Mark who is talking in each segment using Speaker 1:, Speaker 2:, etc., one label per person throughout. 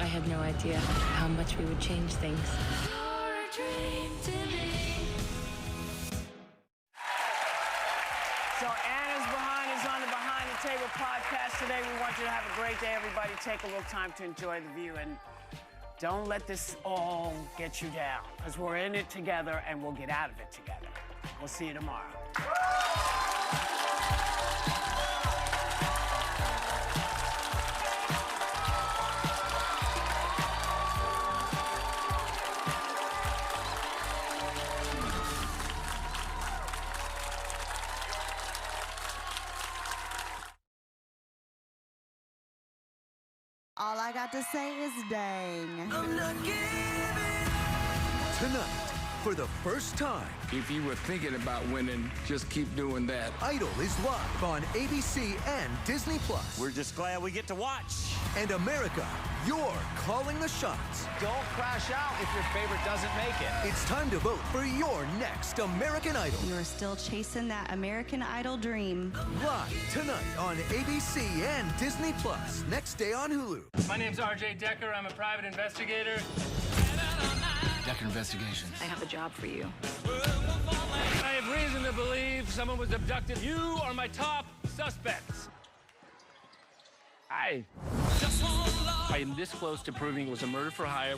Speaker 1: I had no idea how much we would change things.
Speaker 2: So Anna's is on the Behind the Table podcast today. We want you to have a great day, everybody. Take a little time to enjoy the view, and don't let this all get you down, because we're in it together, and we'll get out of it together. We'll see you tomorrow.
Speaker 3: All I got to say is dang.
Speaker 4: Tonight, for the first time,
Speaker 5: If you were thinking about winning, just keep doing that.
Speaker 4: Idol is live on ABC and Disney+.
Speaker 6: We're just glad we get to watch.
Speaker 4: And America, you're calling the shots.
Speaker 7: Don't crash out if your favorite doesn't make it.
Speaker 4: It's time to vote for your next American Idol.
Speaker 3: You're still chasing that American Idol dream.
Speaker 4: Live tonight on ABC and Disney+. Next day on Hulu.
Speaker 8: My name's RJ Decker. I'm a private investigator.
Speaker 5: Decker Investigations.
Speaker 1: I have a job for you.
Speaker 8: I have reason to believe someone was abducted. You are my top suspects. I am this close to proving it was a murder for hire.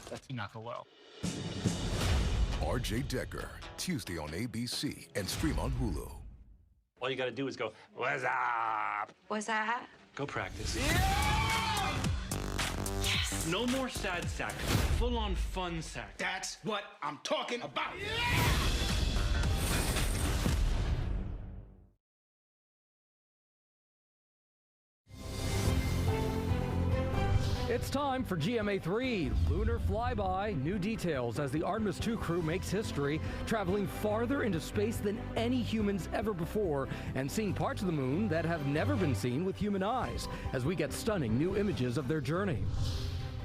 Speaker 8: That's not go well.
Speaker 9: RJ Decker, Tuesday on ABC and stream on Hulu.
Speaker 6: All you got to do is go, what's up?
Speaker 1: What's that?
Speaker 8: Go practice. Yes! No more sad sack. Full-on fun sack.
Speaker 7: That's what I'm talking about.
Speaker 10: It's time for GMA3, Lunar Flyby. New details as the Artemis II crew makes history, traveling farther into space than any humans ever before, and seeing parts of the moon that have never been seen with human eyes, as we get stunning new images of their journey.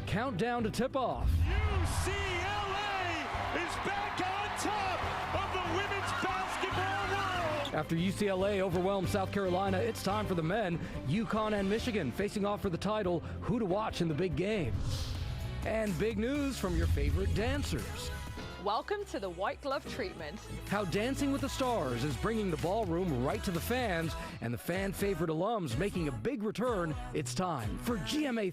Speaker 10: Countdown to tip-off.
Speaker 8: UCLA is back on top of the women's basketball world.
Speaker 10: After UCLA overwhelmed South Carolina, it's time for the men, UConn and Michigan, facing off for the title, who to watch in the big game. And big news from your favorite dancers.
Speaker 11: Welcome to the White Glove treatment.
Speaker 10: How Dancing with the Stars is bringing the ballroom right to the fans, and the fan favorite alums making a big return. It's time for GMA.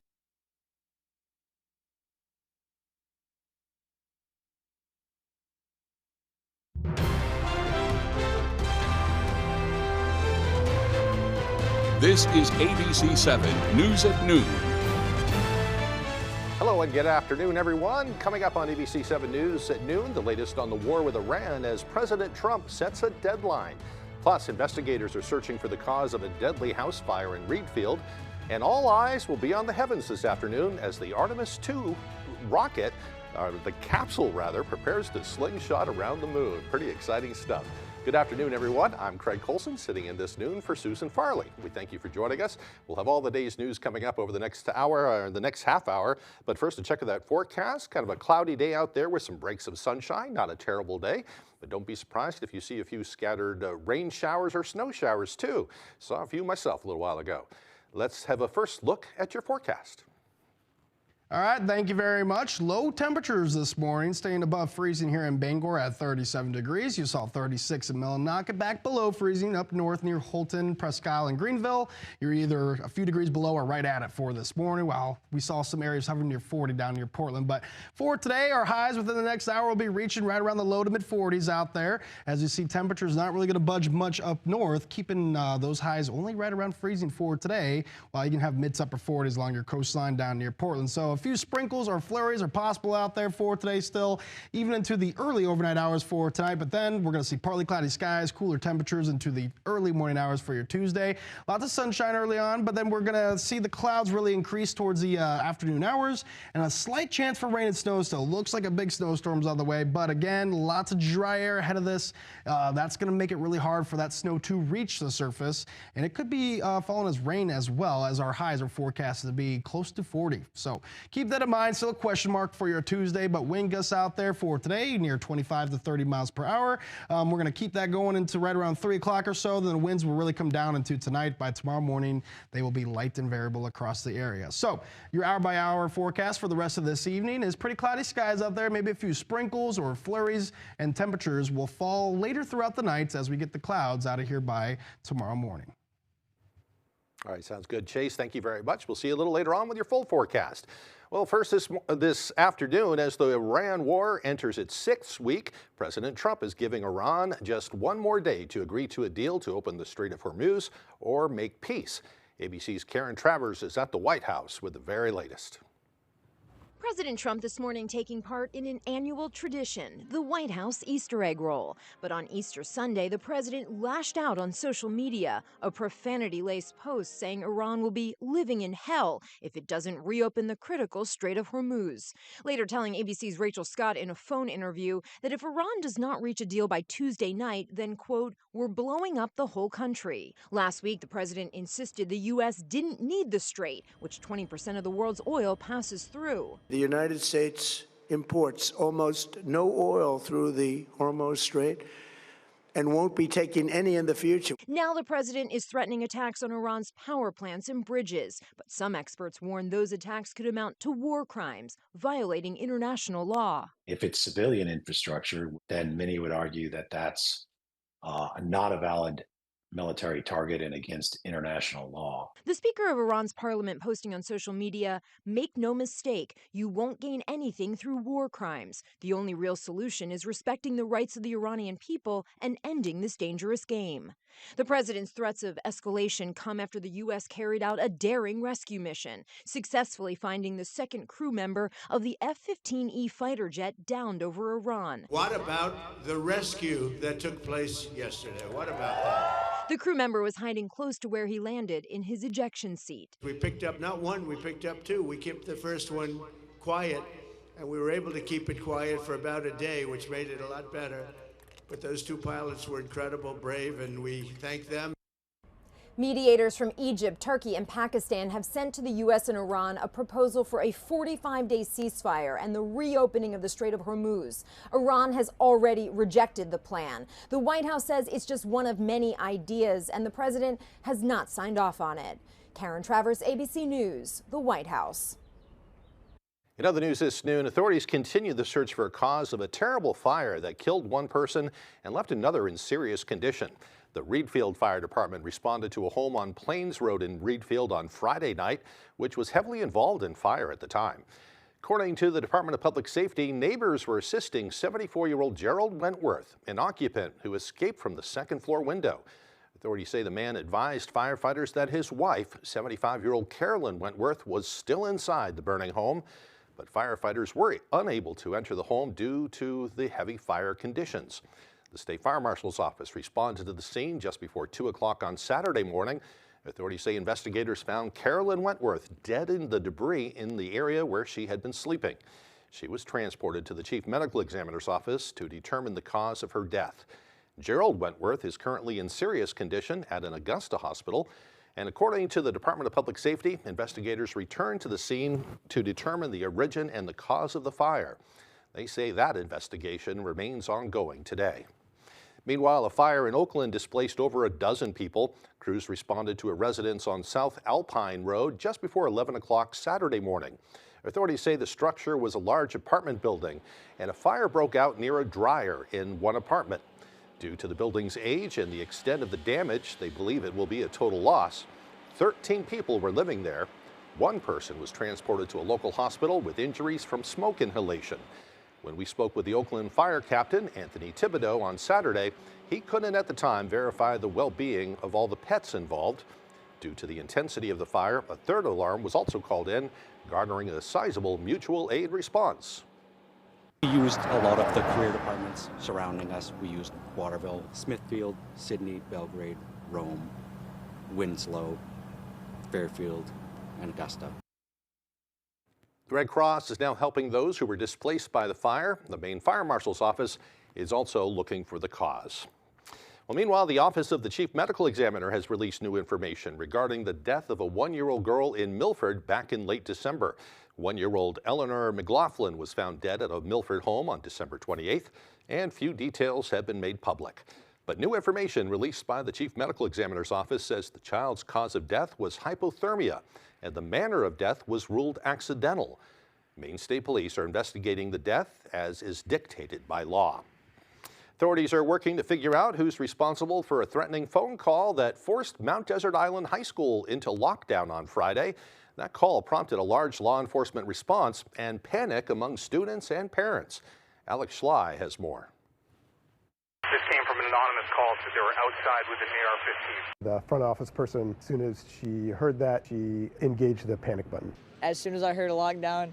Speaker 12: This is ABC 7 News at Noon.
Speaker 13: Hello and good afternoon, everyone. Coming up on ABC 7 News at noon, the latest on the war with Iran as President Trump sets a deadline. Plus, investigators are searching for the cause of a deadly house fire in Reedfield. And all eyes will be on the heavens this afternoon as the Artemis II rocket, the capsule rather, prepares to slingshot around the moon. Pretty exciting stuff. Good afternoon, everyone. I'm Craig Colson, sitting in this noon for Susan Farley. We thank you for joining us. We'll have all the day's news coming up over the next hour, or the next half hour. But first, to check that forecast, kind of a cloudy day out there with some breaks of sunshine. Not a terrible day, but don't be surprised if you see a few scattered rain showers or snow showers too. Saw a few myself a little while ago. Let's have a first look at your forecast.
Speaker 14: All right, thank you very much. Low temperatures this morning, staying above freezing here in Bangor at 37 degrees. You saw 36 in Millinocket, back below freezing up north near Holton, Presque Isle, and Greenville. You're either a few degrees below or right at it for this morning, while we saw some areas hovering near 40 down near Portland. But for today, our highs within the next hour will be reaching right around the low to mid 40s out there. As you see, temperatures not really going to budge much up north, keeping those highs only right around freezing for today, while you can have mid to upper 40s along your coastline down near Portland. So a few sprinkles or flurries are possible out there for today still, even into the early overnight hours for tonight. But then we're going to see partly cloudy skies, cooler temperatures into the early morning hours for your Tuesday. Lots of sunshine early on, but then we're going to see the clouds really increase towards the afternoon hours, and a slight chance for rain and snow still. Looks like a big snowstorm's on the way, but again, lots of dry air ahead of this. That's going to make it really hard for that snow to reach the surface, and it could be falling as rain as well, as our highs are forecasted to be close to 40. So keep that in mind. Still a question mark for your Tuesday, but wind gusts out there for today near 25 to 30 miles per hour. We're going to keep that going into right around 3 o'clock or so. Then the winds will really come down into tonight. By tomorrow morning, they will be light and variable across the area. So your hour-by-hour forecast for the rest of this evening is pretty cloudy skies out there, maybe a few sprinkles or flurries, and temperatures will fall later throughout the night as we get the clouds out of here by tomorrow morning.
Speaker 13: All right, sounds good. Chase, thank you very much. We'll see you a little later on with your full forecast. Well, first this afternoon, as the Iran war enters its 6th week, President Trump is giving Iran just one more day to agree to a deal to open the Strait of Hormuz or make peace. ABC's Karen Travers is at the White House with the very latest.
Speaker 15: President Trump this morning taking part in an annual tradition, the White House Easter egg roll. But on Easter Sunday, the president lashed out on social media, a profanity-laced post saying Iran will be living in hell if it doesn't reopen the critical Strait of Hormuz. Later telling ABC's Rachel Scott in a phone interview that if Iran does not reach a deal by Tuesday night, then, quote, we're blowing up the whole country. Last week, the president insisted the U.S. didn't need the strait, which 20% of the world's oil passes through.
Speaker 16: The United States imports almost no oil through the Hormuz Strait and won't be taking any in the future.
Speaker 15: Now the president is threatening attacks on Iran's power plants and bridges. But some experts warn those attacks could amount to war crimes, violating international law.
Speaker 17: If it's civilian infrastructure, then many would argue that that's not a valid military target and against international law.
Speaker 15: The Speaker of Iran's parliament posting on social media, make no mistake, you won't gain anything through war crimes. The only real solution is respecting the rights of the Iranian people and ending this dangerous game. The president's threats of escalation come after the U.S. carried out a daring rescue mission, successfully finding the second crew member of the F-15E fighter jet downed over Iran.
Speaker 16: What about the rescue that took place yesterday? What about that?
Speaker 15: The crew member was hiding close to where he landed in his ejection seat.
Speaker 16: We picked up not one, we picked up two. We kept the first one quiet, and we were able to keep it quiet for about a day, which made it a lot better. But those two pilots were incredible, brave, and we thank them.
Speaker 15: Mediators from Egypt, Turkey, and Pakistan have sent to the U.S. and Iran a proposal for a 45-day ceasefire and the reopening of the Strait of Hormuz. Iran has already rejected the plan. The White House says it's just one of many ideas, and the president has not signed off on it. Karen Travers, ABC News, the White House.
Speaker 13: In other news this noon, authorities continue the search for a cause of a terrible fire that killed one person and left another in serious condition. The Reedfield Fire Department responded to a home on Plains Road in Reedfield on Friday night, which was heavily involved in fire at the time. According to the Department of Public Safety, neighbors were assisting 74-year-old Gerald Wentworth, an occupant who escaped from the second-floor window. Authorities say the man advised firefighters that his wife, 75-year-old Carolyn Wentworth, was still inside the burning home, but firefighters were unable to enter the home due to the heavy fire conditions. The State Fire Marshal's office responded to the scene just before 2 o'clock on Saturday morning. Authorities say investigators found Carolyn Wentworth dead in the debris in the area where she had been sleeping. She was transported to the Chief Medical Examiner's office to determine the cause of her death. Gerald Wentworth is currently in serious condition at an Augusta hospital. And according to the Department of Public Safety, investigators returned to the scene to determine the origin and the cause of the fire. They say that investigation remains ongoing today. Meanwhile, a fire in Oakland displaced over a dozen people. Crews responded to a residence on South Alpine Road just before 11 o'clock Saturday morning. Authorities say the structure was a large apartment building, and a fire broke out near a dryer in one apartment. Due to the building's age and the extent of the damage, they believe it will be a total loss. 13 people were living there. One person was transported to a local hospital with injuries from smoke inhalation. When we spoke with the Oakland Fire Captain, Anthony Thibodeau, on Saturday, he couldn't at the time verify the well-being of all the pets involved. Due to the intensity of the fire, a third alarm was also called in, garnering a sizable mutual aid response.
Speaker 18: We used a lot of the career departments surrounding us. We used Waterville, Smithfield, Sydney, Belgrade, Rome, Winslow, Fairfield, and Augusta.
Speaker 13: The Red Cross is now helping those who were displaced by the fire. The Maine Fire Marshal's office is also looking for the cause. Well, meanwhile, the Office of the Chief Medical Examiner has released new information regarding the death of a 1-year-old girl in Milford back in late December. 1-year-old Eleanor McLaughlin was found dead at a Milford home on December 28th, and few details have been made public. But new information released by the Chief Medical Examiner's office says the child's cause of death was hypothermia, and the manner of death was ruled accidental. Maine State Police are investigating the death as is dictated by law. Authorities are working to figure out who's responsible for a threatening phone call that forced Mount Desert Island High School into lockdown on Friday. That call prompted a large law enforcement response and panic among students and parents. Alex Schley has more.
Speaker 19: This came from an anonymous call that they were outside with an AR-15.
Speaker 20: The front office person, as soon as she heard that, she engaged the panic button.
Speaker 21: As soon as I heard a lockdown,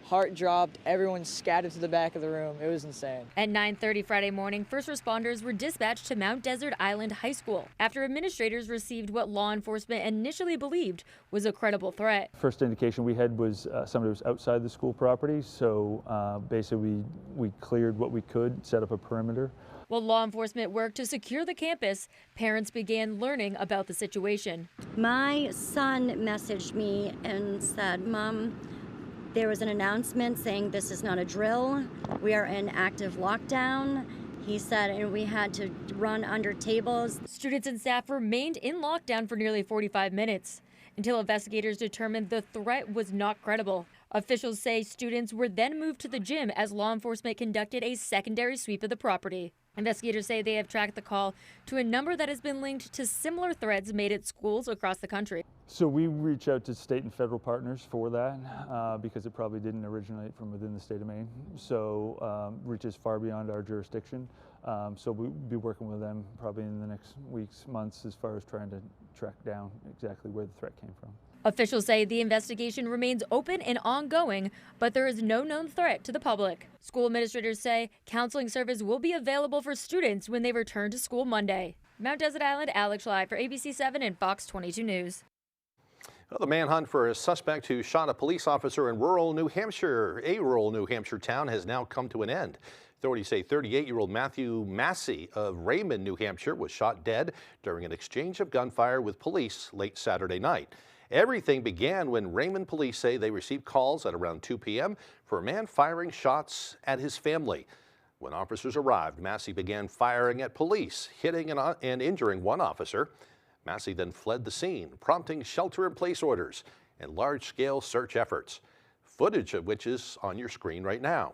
Speaker 21: heart dropped, everyone scattered to the back of the room. It was insane.
Speaker 22: At 9:30 Friday morning, first responders were dispatched to Mount Desert Island High School after administrators received what law enforcement initially believed was a credible threat.
Speaker 23: First indication we had was somebody was outside the school property, so basically we cleared what we could, set up a perimeter.
Speaker 22: While law enforcement worked to secure the campus, parents began learning about the situation.
Speaker 24: My son messaged me and said, "Mom, there was an announcement saying this is not a drill. We are in active lockdown." He said, and we had to run under tables.
Speaker 22: Students and staff remained in lockdown for nearly 45 minutes until investigators determined the threat was not credible. Officials say students were then moved to the gym as law enforcement conducted a secondary sweep of the property. Investigators say they have tracked the call to a number that has been linked to similar threats made at schools across the country.
Speaker 23: So we reach out to state and federal partners for that because it probably didn't originate from within the state of Maine. So reaches far beyond our jurisdiction. So we'll be working with them probably in the next weeks, months, as far as trying to track down exactly where the threat came from.
Speaker 22: Officials say the investigation remains open and ongoing, but there is no known threat to the public. School administrators say counseling service will be available for students when they return to school Monday. Mount Desert Island, Alex Schley for ABC 7 and Fox 22 News.
Speaker 13: Well, the manhunt for a suspect who shot a police officer in rural New Hampshire, a rural New Hampshire town, has now come to an end. Authorities say 38-year-old Matthew Massey of Raymond, New Hampshire, was shot dead during an exchange of gunfire with police late Saturday night. Everything began when Raymond police say they received calls at around 2 p.m. for a man firing shots at his family. When officers arrived, Massey began firing at police, hitting and injuring one officer. Massey then fled the scene, prompting shelter-in-place orders and large-scale search efforts, footage of which is on your screen right now.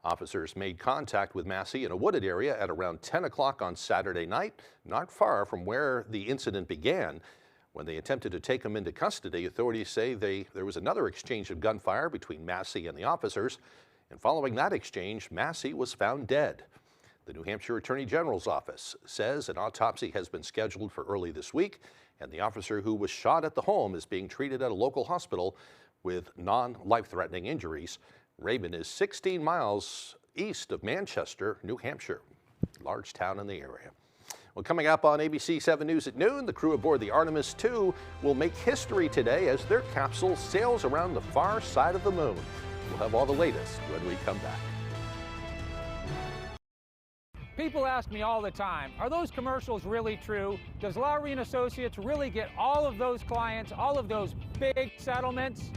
Speaker 13: Officers made contact with Massey in a wooded area at around 10 o'clock on Saturday night, not far from where the incident began. When they attempted to take him into custody, authorities say there was another exchange of gunfire between Massey and the officers, and following that exchange, Massey was found dead. The New Hampshire Attorney General's office says an autopsy has been scheduled for early this week, and the officer who was shot at the home is being treated at a local hospital with non-life-threatening injuries. Raymond is 16 miles east of Manchester, New Hampshire, large town in the area. Well, coming up on ABC 7 News at noon, the crew aboard the Artemis II will make history today as their capsule sails around the far side of the moon. We'll have all the latest when we come back.
Speaker 25: People ask me all the time, are those commercials really true? Does Lowry & Associates really get all of those clients, all of those big settlements?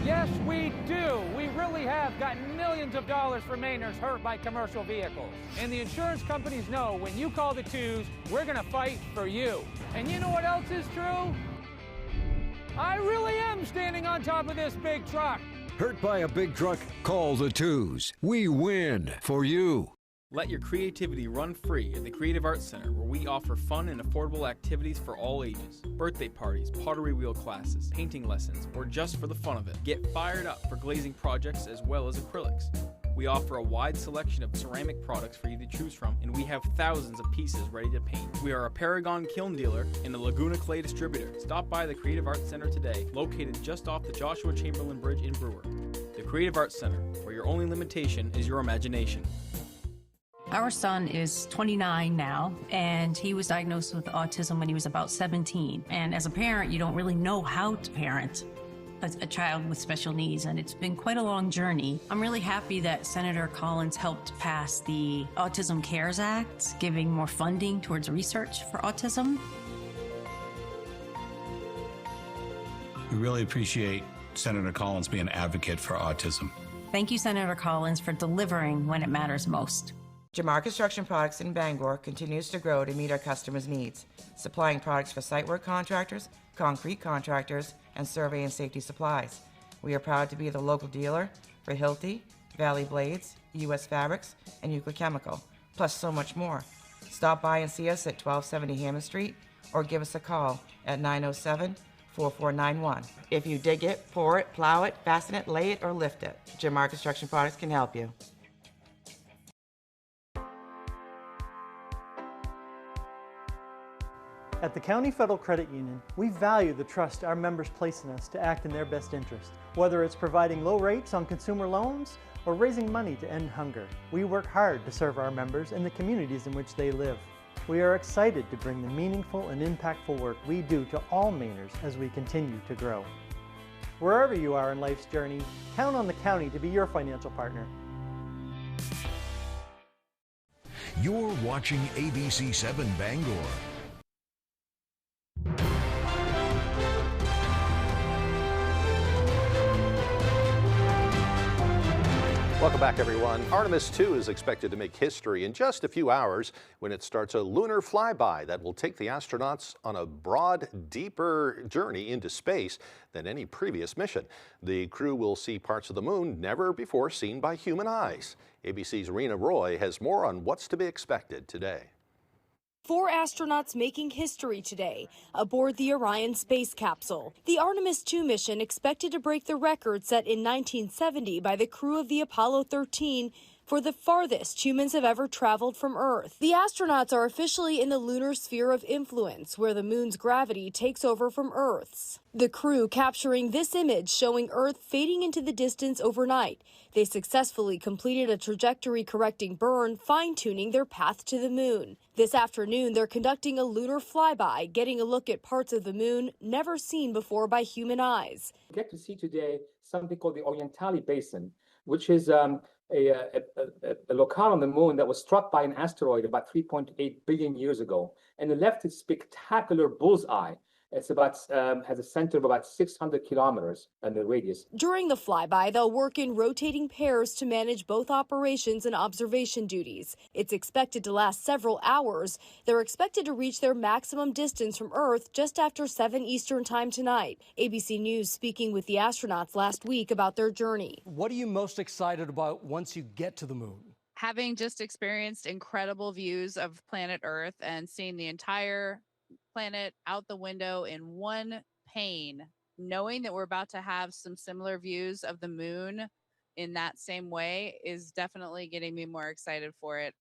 Speaker 25: Yes, we do. We really have gotten millions of dollars for Mainers hurt by commercial vehicles. And the insurance companies know when you call the twos, we're going to fight for you. And you know what else is true? I really am standing on top of this big truck.
Speaker 26: Hurt by a big truck? Call the twos. We win for you.
Speaker 27: Let your creativity run free at the Creative Arts Center, where we offer fun and affordable activities for all ages. Birthday parties, pottery wheel classes, painting lessons, or just for the fun of it. Get fired up for glazing projects as well as acrylics. We offer a wide selection of ceramic products for you to choose from, and we have thousands of pieces ready to paint. We are a Paragon kiln dealer and a Laguna Clay distributor. Stop by the Creative Arts Center today, located just off the Joshua Chamberlain Bridge in Brewer. The Creative Arts Center, where your only limitation is your imagination.
Speaker 28: Our son is 29 now, and he was diagnosed with autism when he was about 17. And as a parent, you don't really know how to parent a child with special needs, and it's been quite a long journey. I'm really happy that Senator Collins helped pass the Autism Cares Act, giving more funding towards research for autism.
Speaker 1: We really appreciate Senator Collins being an advocate for autism.
Speaker 28: Thank you, Senator Collins, for delivering when it matters most.
Speaker 2: Jamar Construction Products in Bangor continues to grow to meet our customers' needs, supplying products for site work contractors, concrete contractors, and survey and safety supplies. We are proud to be the local dealer for Hilti, Valley Blades, U.S. Fabrics, and Euclid Chemical, plus so much more. Stop by and see us at 1270 Hammond Street, or give us a call at 907-4491. If you dig it, pour it, plow it, fasten it, lay it, or lift it, Jamar Construction Products can help you.
Speaker 3: At the County Federal Credit Union, we value the trust our members place in us to act in their best interest. Whether it's providing low rates on consumer loans or raising money to end hunger, we work hard to serve our members and the communities in which they live. We are excited to bring the meaningful and impactful work we do to all Mainers as we continue to grow. Wherever you are in life's journey, count on the county to be your financial partner.
Speaker 26: You're watching ABC 7 Bangor.
Speaker 13: Welcome back, everyone. Artemis II is expected to make history in just a few hours when it starts a lunar flyby that will take the astronauts on a broad, deeper journey into space than any previous mission. The crew will see parts of the moon never before seen by human eyes. ABC's Rena Roy has more on what's to be expected today.
Speaker 4: 4 astronauts making history today aboard the Orion space capsule. The Artemis II mission expected to break the record set in 1970 by the crew of the Apollo 13 for the farthest humans have ever traveled from Earth. The astronauts are officially in the lunar sphere of influence, where the moon's gravity takes over from Earth's. The crew capturing this image showing Earth fading into the distance overnight. They successfully completed a trajectory-correcting burn, fine-tuning their path to the moon. This afternoon, they're conducting a lunar flyby, getting a look at parts of the moon never seen before by human eyes.
Speaker 5: We get to see today something called the Orientali Basin, which is a locale on the moon that was struck by an asteroid about 3.8 billion years ago, and it left its spectacular bullseye. It's about has a center of about 600 kilometers in the radius.
Speaker 4: During the flyby, they'll work in rotating pairs to manage both operations and observation duties. It's expected to last several hours. They're expected to reach their maximum distance from Earth just after 7 Eastern Time tonight. ABC News speaking with the astronauts last week about their journey.
Speaker 10: What are you most excited about once you get to the moon?
Speaker 6: Having just experienced incredible views of planet Earth and seeing the entire planet out the window in one pane, knowing that we're about to have some similar views of the moon in that same way is definitely getting me more excited for it.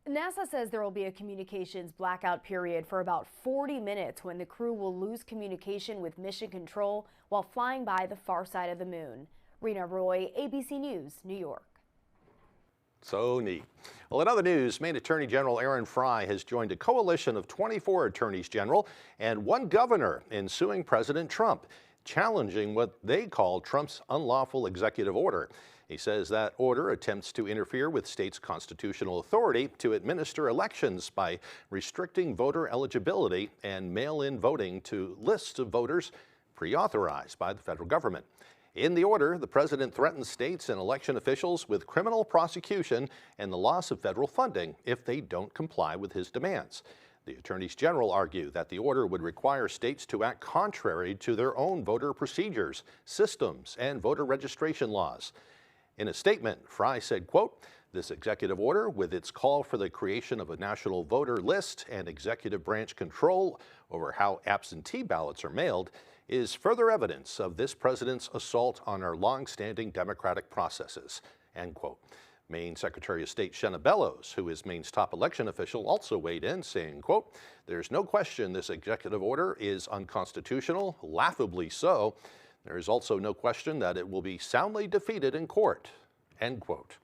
Speaker 7: NASA says there will be a communications blackout period for about 40 minutes when the crew will lose communication with mission control while flying by the far side of the moon. Rena Roy, ABC News, New York.
Speaker 13: So neat. Well, in other news, Maine Attorney General Aaron Frey has joined a coalition of 24 attorneys general and 1 governor in suing President Trump, challenging what they call Trump's unlawful executive order. He says that order attempts to interfere with states' constitutional authority to administer elections by restricting voter eligibility and mail-in voting to lists of voters pre-authorized by the federal government. In the order, the president threatens states and election officials with criminal prosecution and the loss of federal funding if they don't comply with his demands. The attorneys general argue that the order would require states to act contrary to their own voter procedures, systems, and voter registration laws. In a statement, Frey said, quote, "This executive order, with its call for the creation of a national voter list and executive branch control over how absentee ballots are mailed, is further evidence of this president's assault on our long-standing democratic processes," end quote. Maine Secretary of State Shenna Bellows, who is Maine's top election official, also weighed in, saying, quote, "There's no question this executive order is unconstitutional, laughably so. There is also no question that it will be soundly defeated in court," end quote.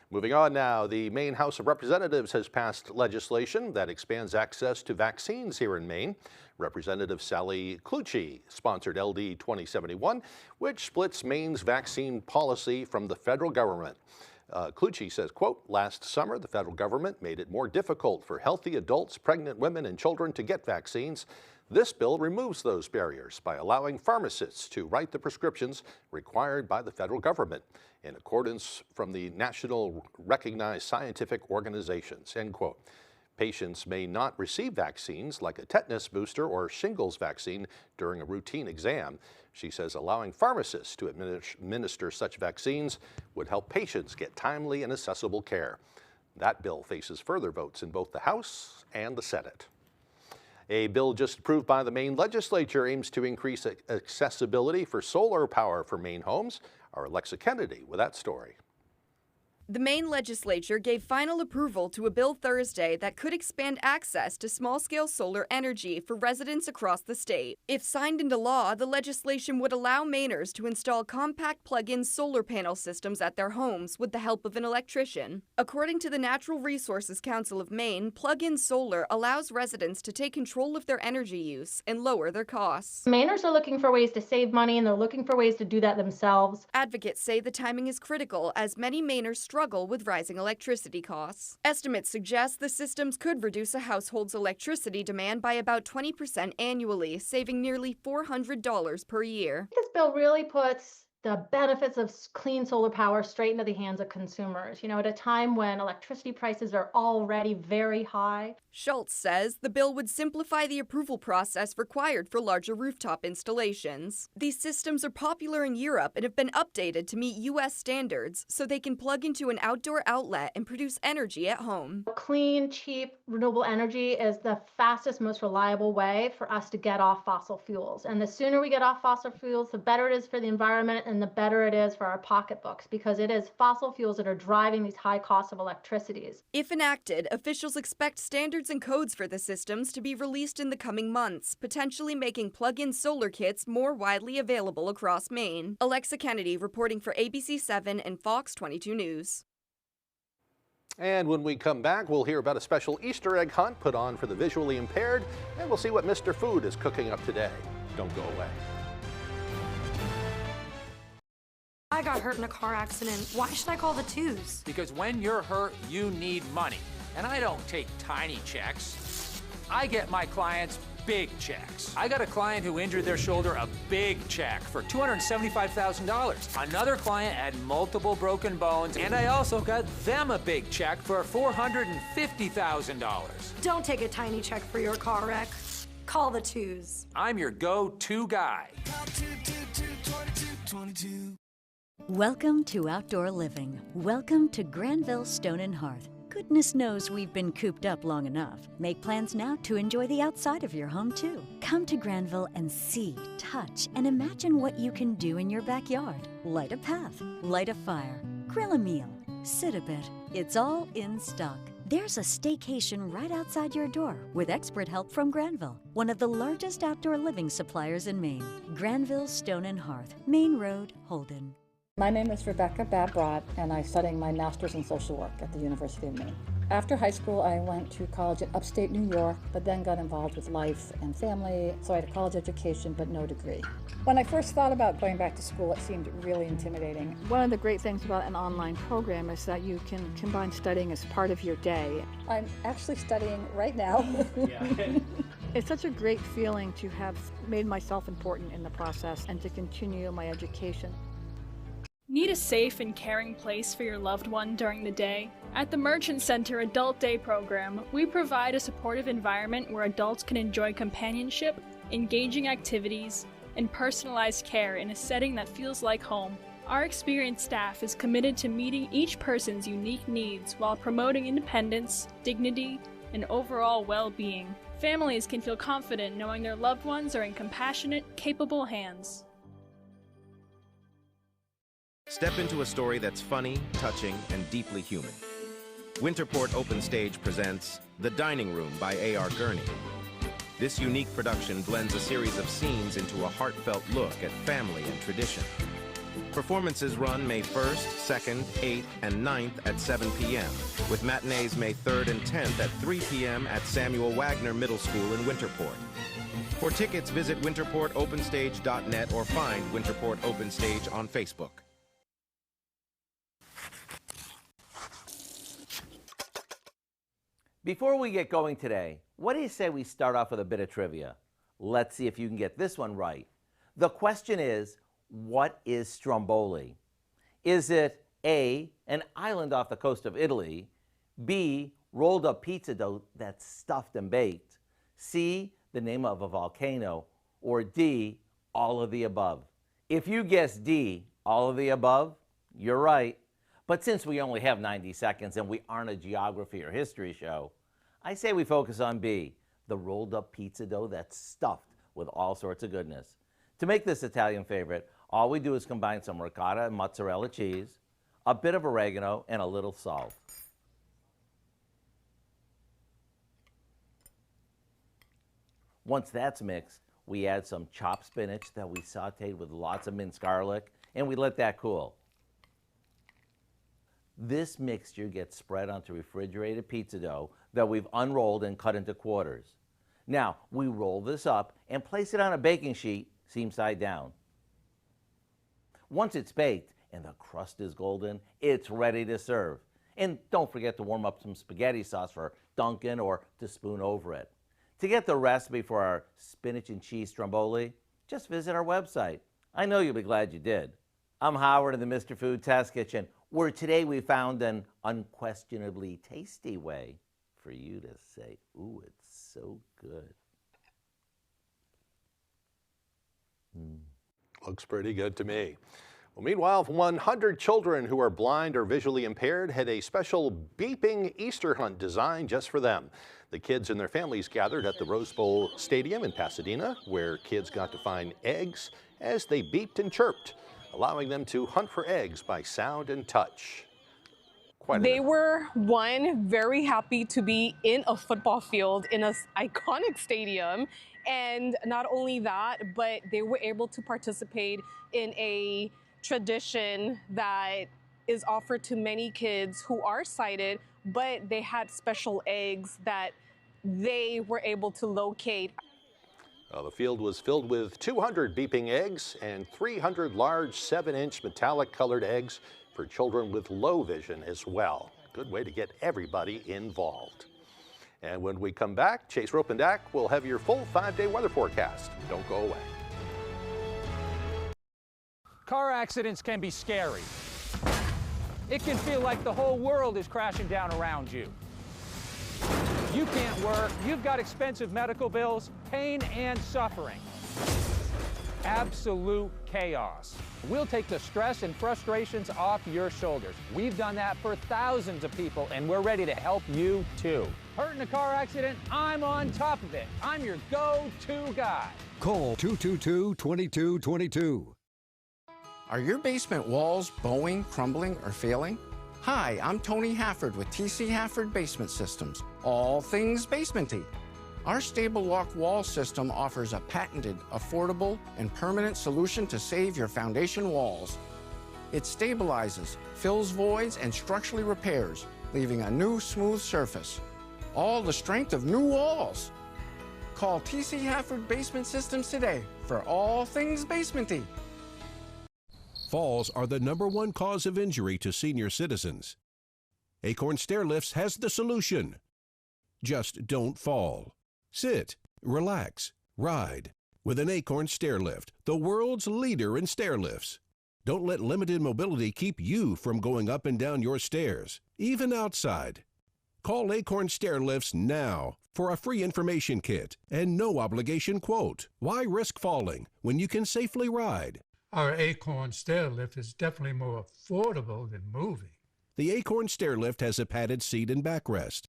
Speaker 13: Moving on now, the Maine House of Representatives has passed legislation that expands access to vaccines here in Maine. Representative Sally Clucci sponsored LD 2071, which splits Maine's vaccine policy from the federal government. Clucci says, quote, last summer, the federal government made it more difficult for healthy adults, pregnant women, and children to get vaccines. This bill removes those barriers by allowing pharmacists to write the prescriptions required by the federal government in accordance from the national recognized scientific organizations, end quote. Patients may not receive vaccines like a tetanus booster or shingles vaccine during a routine exam. She says allowing pharmacists to administer such vaccines would help patients get timely and accessible care. That bill faces further votes in both the House and the Senate. A bill just approved by the Maine legislature aims to increase accessibility for solar power for Maine homes. Our Alexa Kennedy with that story.
Speaker 8: The Maine legislature gave final approval to a bill Thursday that could expand access to small-scale solar energy for residents across the state. If signed into law, the legislation would allow Mainers to install compact plug-in solar panel systems at their homes with the help of an electrician. According to the Natural Resources Council of Maine, plug-in solar allows residents to take control of their energy use and lower their costs.
Speaker 9: Mainers are looking for ways to save money, and they're looking for ways to do that themselves.
Speaker 8: Advocates say the timing is critical as many Mainers struggle with rising electricity costs. Estimates suggest the systems could reduce a household's electricity demand by about 20% annually, saving nearly $400 per year.
Speaker 9: This bill really puts the benefits of clean solar power straight into the hands of consumers, at a time when electricity prices are already very high.
Speaker 8: Schultz says the bill would simplify the approval process required for larger rooftop installations. These systems are popular in Europe and have been updated to meet U.S. standards so they can plug into an outdoor outlet and produce energy at home.
Speaker 9: Clean, cheap, renewable energy is the fastest, most reliable way for us to get off fossil fuels. And the sooner we get off fossil fuels, the better it is for the environment and the better it is for our pocketbooks, because it is fossil fuels that are driving these high costs of electricities.
Speaker 8: If enacted, officials expect standards and codes for the systems to be released in the coming months, potentially making plug-in solar kits more widely available across Maine. Alexa Kennedy reporting for ABC7 and Fox 22 News.
Speaker 13: And when we come back, we'll hear about a special Easter egg hunt put on for the visually impaired, and we'll see what Mr. Food is cooking up today. Don't go away.
Speaker 11: I got hurt in a car accident. Why should I call the twos?
Speaker 12: Because when you're hurt, you need money. And I don't take tiny checks. I get my clients big checks. I got a client who injured their shoulder, a big check for $275,000. Another client had multiple broken bones, and I also got them a big check for $450,000.
Speaker 11: Don't take a tiny check for your car wreck. Call the twos.
Speaker 12: I'm your go-to guy.
Speaker 14: Welcome to outdoor living. Welcome to Granville Stone and Hearth. Goodness knows we've been cooped up long enough. Make plans now to enjoy the outside of your home, too. Come to Granville and see, touch, and imagine what you can do in your backyard. Light a path, light a fire, grill a meal, sit a bit. It's all in stock. There's a staycation right outside your door with expert help from Granville, one of the largest outdoor living suppliers in Maine. Granville Stone and Hearth, Main Road, Holden.
Speaker 15: My name is Rebecca Babrot, and I'm studying my master's in social work at the University of Maine. After high school, I went to college in upstate New York, but then got involved with life and family, so I had a college education, but no degree. When I first thought about going back to school, it seemed really intimidating. One of the great things about an online program is that you can combine studying as part of your day. I'm actually studying right now. It's such a great feeling to have made myself important in the process and to continue my education.
Speaker 16: Need a safe and caring place for your loved one during the day? At the Merchant Center Adult Day program, we provide a supportive environment where adults can enjoy companionship, engaging activities, and personalized care in a setting that feels like home. Our experienced staff is committed to meeting each person's unique needs while promoting independence, dignity, and overall well-being. Families can feel confident knowing their loved ones are in compassionate, capable hands.
Speaker 17: Step into a story that's funny, touching, and deeply human. Winterport Open Stage presents The Dining Room by A.R. Gurney. This unique production blends a series of scenes into a heartfelt look at family and tradition. Performances run May 1st, 2nd, 8th, and 9th at 7 p.m., with matinees May 3rd and 10th at 3 p.m. at Samuel Wagner Middle School in Winterport. For tickets, visit winterportopenstage.net or find Winterport Open Stage on Facebook.
Speaker 18: Before we get going today, what do you say we start off with a bit of trivia? Let's see if you can get this one right. The question is, what is Stromboli? Is it A, an island off the coast of Italy, B, rolled up pizza dough that's stuffed and baked, C, the name of a volcano, or D, all of the above? If you guess D, all of the above, you're right. But since we only have 90 seconds and we aren't a geography or history show, I say we focus on B, the rolled up pizza dough that's stuffed with all sorts of goodness. To make this Italian favorite, all we do is combine some ricotta and mozzarella cheese, a bit of oregano, and a little salt. Once that's mixed, we add some chopped spinach that we sauteed with lots of minced garlic, and we let that cool. This mixture gets spread onto refrigerated pizza dough that we've unrolled and cut into quarters. Now, we roll this up and place it on a baking sheet, seam side down. Once it's baked and the crust is golden, it's ready to serve. And don't forget to warm up some spaghetti sauce for Dunkin' or to spoon over it. To get the recipe for our spinach and cheese stromboli, just visit our website. I know you'll be glad you did. I'm Howard in the Mr. Food Test Kitchen, where today we found an unquestionably tasty way for you to say, ooh, it's so good.
Speaker 13: Looks pretty good to me. Well, meanwhile, 100 children who are blind or visually impaired had a special beeping Easter hunt designed just for them. The kids and their families gathered at the Rose Bowl Stadium in Pasadena, where kids got to find eggs as they beeped and chirped, allowing them to hunt for eggs by sound and touch.
Speaker 19: They were, very happy to be in a football field in an iconic stadium. And not only that, but they were able to participate in a tradition that is offered to many kids who are sighted, but they had special eggs that they were able to locate.
Speaker 13: The field was filled with 200 beeping eggs and 300 large 7-inch metallic colored eggs for children with low vision as well. Good way to get everybody involved. And when we come back, Chase Ropendak will have your full 5-day weather forecast. Don't go away.
Speaker 20: Car accidents can be scary. It can feel like the whole world is crashing down around you. You can't work, you've got expensive medical bills, pain and suffering. Absolute chaos. We'll take the stress and frustrations off your shoulders. We've done that for thousands of people, and we're ready to help you too. Hurt in a car accident? I'm on top of it. I'm your go-to guy.
Speaker 26: Call 222-2222.
Speaker 21: Are your basement walls bowing, crumbling, or failing? Hi, I'm Tony Hafford with TC Hafford Basement Systems, all things basementy. Our Stable Walk wall system offers a patented, affordable, and permanent solution to save your foundation walls. It stabilizes, fills voids, and structurally repairs, leaving a new smooth surface. All the strength of new walls. Call TC Hafford Basement Systems today for all things basementy.
Speaker 22: Falls are the #1 cause of injury to senior citizens. Acorn Stairlifts has the solution. Just don't fall. Sit, relax, ride with an Acorn Stairlift, the world's leader in stairlifts. Don't let limited mobility keep you from going up and down your stairs, even outside. Call Acorn Stairlifts now for a free information kit and no obligation quote. Why risk falling when you can safely ride?
Speaker 23: Our Acorn Stairlift is definitely more affordable than moving.
Speaker 22: The Acorn Stairlift has a padded seat and backrest.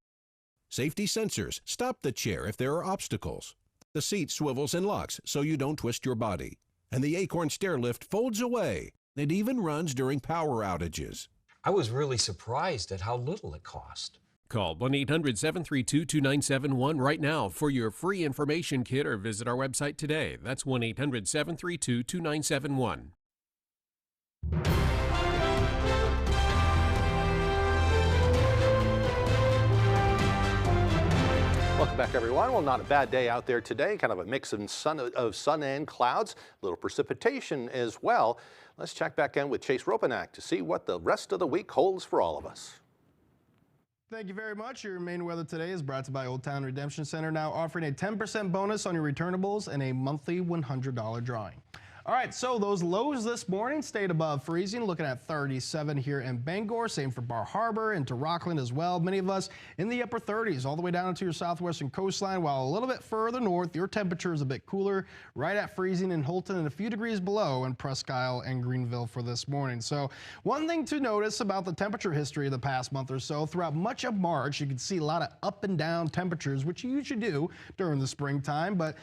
Speaker 22: Safety sensors stop the chair if there are obstacles. The seat swivels and locks so you don't twist your body. And the Acorn Stairlift folds away. It even runs during power outages.
Speaker 24: I was really surprised at how little it cost.
Speaker 25: Call 1-800-732-2971 right now for your free information kit or visit our website today. That's 1-800-732-2971.
Speaker 13: Welcome back, everyone. Well, not a bad day out there today. Kind of a mix of sun and clouds, a little precipitation as well. Let's check back in with Chase Ropanak to see what the rest of the week holds for all of us.
Speaker 1: Thank you very much. Your main weather today is brought to you by Old Town Redemption Center, now offering a 10% bonus on your returnables and a monthly $100 drawing. All right, so those lows this morning stayed above freezing, looking at 37 here in Bangor. Same for Bar Harbor and to Rockland as well. Many of us in the upper 30s all the way down into your southwestern coastline, while a little bit further north, your temperature is a bit cooler, right at freezing in Holton and a few degrees below in Presque Isle and Greenville for this morning. So one thing to notice about the temperature history of the past month or so, throughout much of March, you can see a lot of up and down temperatures, which you usually do during the springtime. But,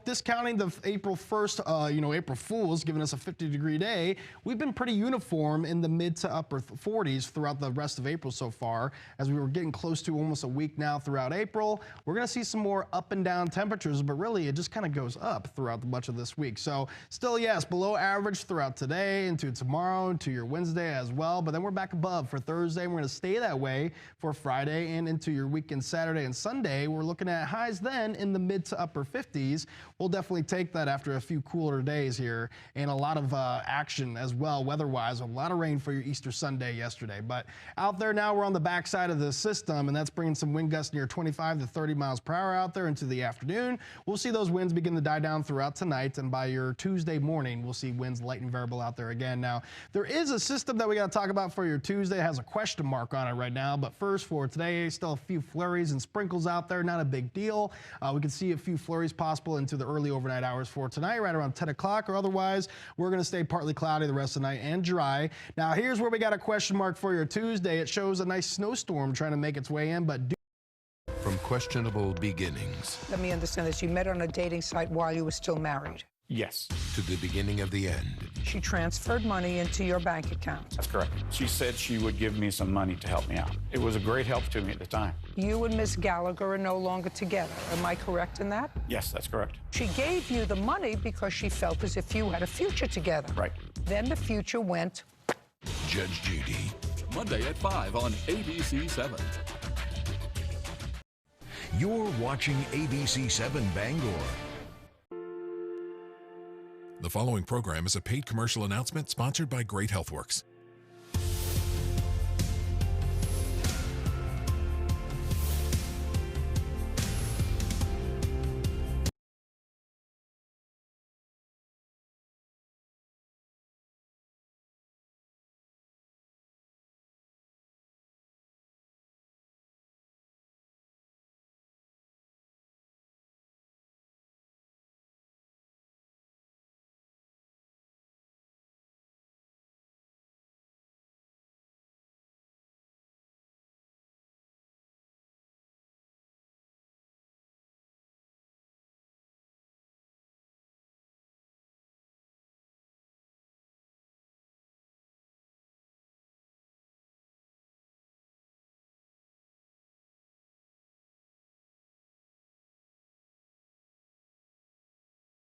Speaker 1: discounting the April 1st, April Fool's giving us a 50-degree day, we've been pretty uniform in the mid to upper 40s throughout the rest of April so far. As we were getting close to almost a week now throughout April, we're going to see some more up and down temperatures, but really it just kind of goes up throughout much of this week. So still, yes, below average throughout today into tomorrow, into your Wednesday as well, but then we're back above for Thursday. We're going to stay that way for Friday and into your weekend Saturday and Sunday. We're looking at highs then in the mid to upper 50s. We'll definitely take that after a few cooler days here, and a lot of action as well weather-wise. A lot of rain for your Easter Sunday yesterday, but out there now we're on the backside of the system, and that's bringing some wind gusts near 25 to 30 miles per hour out there into the afternoon. We'll see those winds begin to die down throughout tonight, and by your Tuesday morning we'll see winds light and variable out there again. Now there is a system that we got to talk about for your Tuesday. It has a question mark on it right now, but first for today, still a few flurries and sprinkles out there, not a big deal. We can see a few flurries possible into the early overnight hours for tonight, right around 10 o'clock, or otherwise we're going to stay partly cloudy the rest of the night and dry. Now here's where we got a question mark for your Tuesday. It shows a nice snowstorm trying to make its way in, but
Speaker 26: From questionable beginnings
Speaker 2: Let me understand this. You met on a dating site while you were still married.
Speaker 25: Yes.
Speaker 26: to the beginning of the end.
Speaker 2: She transferred money into your bank account.
Speaker 3: That's correct. She said she would give me some money to help me out. It was a great help to me at the time.
Speaker 2: You and Miss Gallagher are no longer together. Am I correct in that?
Speaker 3: Yes, that's correct.
Speaker 2: She gave you the money because she felt as if you had a future together.
Speaker 3: Right.
Speaker 2: Then the future went.
Speaker 26: Judge Judy.
Speaker 4: Monday at 5 on ABC 7.
Speaker 26: You're watching ABC 7 Bangor.
Speaker 5: The following program is a paid commercial announcement sponsored by Great Healthworks.